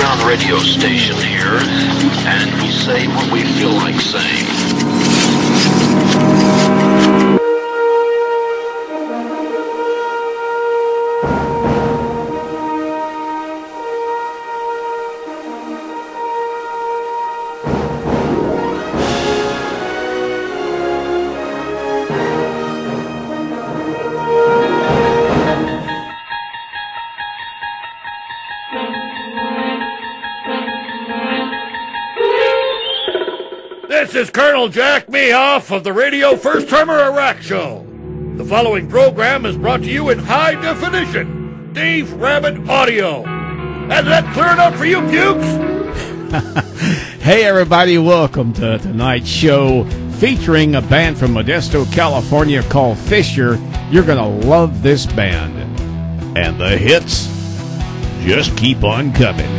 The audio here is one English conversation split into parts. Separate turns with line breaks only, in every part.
underground radio station here, and we say what we feel like saying.
This is Colonel Jack Meoff of the Radio First Timer Iraq Show. The following program is brought to you in high definition, Dave Rabbit audio. Has that cleared up for you, Pukes?
Hey, everybody, welcome to tonight's show featuring a band from Modesto, California called Fissure. You're going to love this band. And the hits just keep on coming.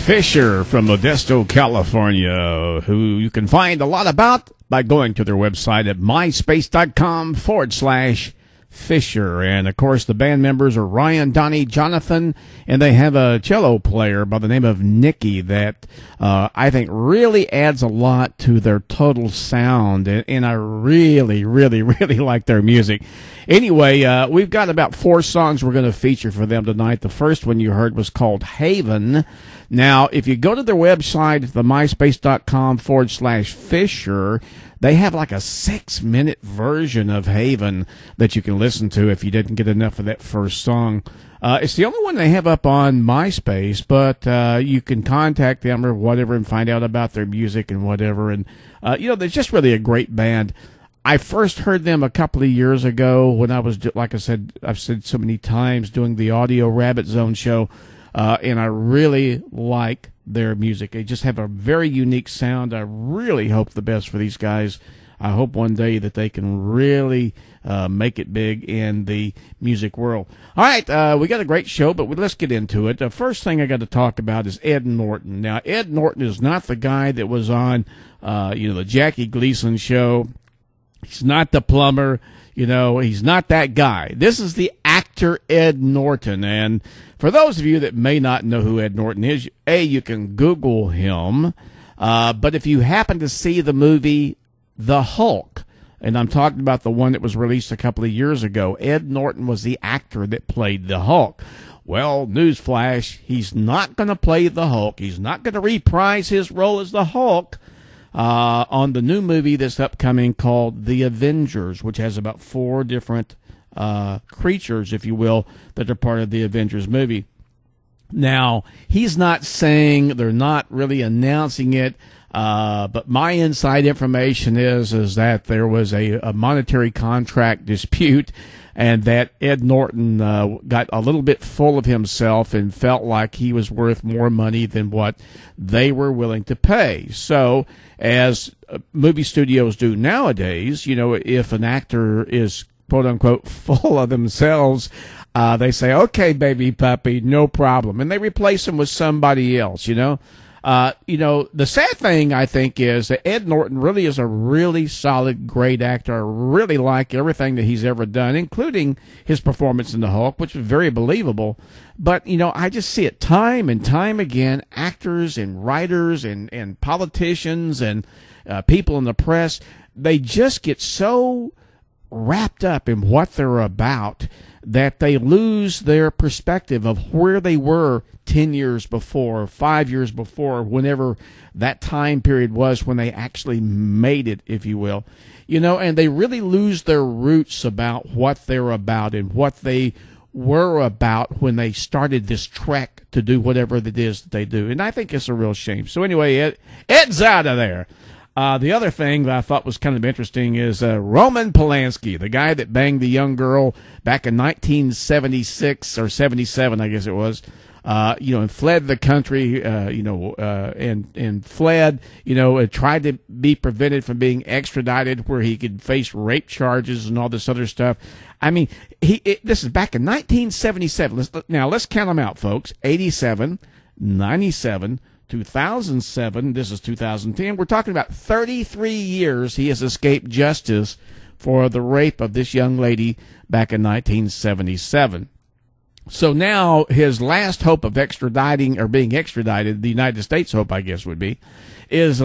Fissure from Modesto, California, who you can find a lot about by going to their website at myspace.com/Fissure. And, of course, the band members are Ryan, Donnie, Jonathan, and they have a cello player by the name of Nicky that I think really adds a lot to their total sound. And I really, really, really like their music. Anyway, we've got about 4 songs we're going to feature for them tonight. The first one you heard was called Haven. Now, if you go to their website, the myspace.com/Fissure, they have like a 6-minute version of Haven that you can listen to if you didn't get enough of that first song. It's the only one they have up on MySpace, but you can contact them or whatever and find out about their music and whatever. And, they're just really a great band. I first heard them a couple of years ago when I was, like I said, I've said so many times, doing the Audio Rabbit Zone show. And I really like their music. They just have a very unique sound. I really hope the best for these guys. I hope one day that they can really make it big in the music world. All right, we got a great show, but let's get into it. The first thing I got to talk about is Ed Norton. Now, Ed Norton is not the guy that was on, the Jackie Gleason show. He's not the plumber. He's not that guy. This is the actor Ed Norton. And for those of you that may not know who Ed Norton is, you can Google him. But if you happen to see the movie The Hulk, and I'm talking about the one that was released a couple of years ago, Ed Norton was the actor that played the Hulk. Well, newsflash, he's not going to play the Hulk. He's not going to reprise his role as the Hulk on the new movie that's upcoming called The Avengers, which has about 4 different creatures, if you will, that are part of the Avengers movie. Now, he's not saying, they're not really announcing it, but my inside information is that there was a monetary contract dispute, and that Ed Norton got a little bit full of himself and felt like he was worth more money than what they were willing to pay. So, as movie studios do nowadays, if an actor is quote-unquote full of themselves, they say, okay, baby puppy, no problem. And they replace him with somebody else, the sad thing, I think, is that Ed Norton really is a really solid, great actor. I really like everything that he's ever done, including his performance in The Hulk, which was very believable. But, I just see it time and time again, actors and writers and politicians and people in the press, they just get so wrapped up in what they're about that they lose their perspective of where they were 10 years before, 5 years before, whenever that time period was when they actually made it, if you will. And they really lose their roots about what they're about and what they were about when they started this trek to do whatever it is that they do. And I think it's a real shame. So anyway, Ed's out of there. The other thing that I thought was kind of interesting is Roman Polanski, the guy that banged the young girl back in 1976 or 77, I guess it was, and fled the country, and fled, tried to be prevented from being extradited where he could face rape charges and all this other stuff. I mean, this is back in 1977. Let's count them out, folks. 87, 97, 2007, this is 2010. We're talking about 33 years he has escaped justice for the rape of this young lady back in 1977. So now his last hope of extraditing or being extradited, the United States hope, I guess, would be, is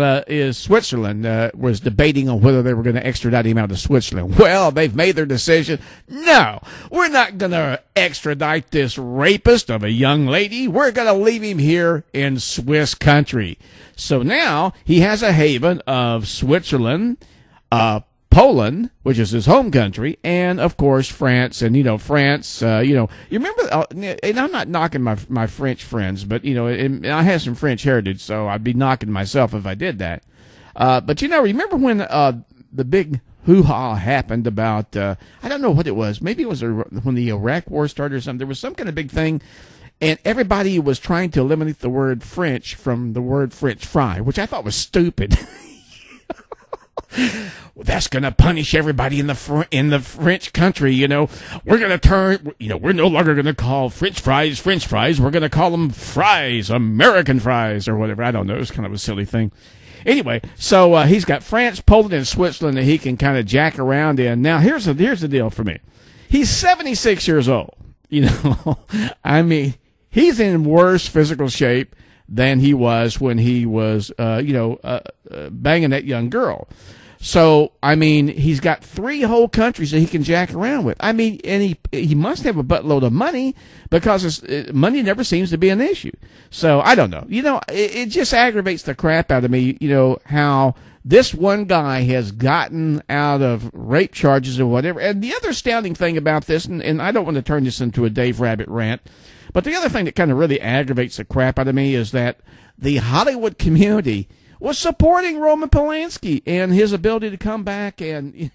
Switzerland. Was debating on whether they were going to extradite him out of Switzerland. Well, they've made their decision. No, we're not going to extradite this rapist of a young lady. We're going to leave him here in Swiss country. So now he has a haven of Switzerland, Poland, which is his home country, and of course France. And France, you remember, and I'm not knocking my French friends, but and I have some French heritage, so I'd be knocking myself if I did that. But remember when the big hoo-ha happened about, I don't know what it was, maybe it was when the Iraq War started or something. There was some kind of big thing, and everybody was trying to eliminate the word French from the word French fry, which I thought was stupid. Well, that's going to punish everybody in the French country. We're going to turn, we're no longer going to call French fries. We're going to call them fries, American fries or whatever. I don't know. It was kind of a silly thing. Anyway, so he's got France, Poland, and Switzerland that he can kind of jack around in. Now, here's the deal for me. He's 76 years old. I mean, he's in worse physical shape than he was when he was, banging that young girl. So, I mean, he's got 3 whole countries that he can jack around with. I mean, and he must have a buttload of money because money never seems to be an issue. So, I don't know. It just aggravates the crap out of me, how this one guy has gotten out of rape charges or whatever. And the other astounding thing about this, and I don't want to turn this into a Dave Rabbit rant, but the other thing that kind of really aggravates the crap out of me is that the Hollywood community was supporting Roman Polanski and his ability to come back and,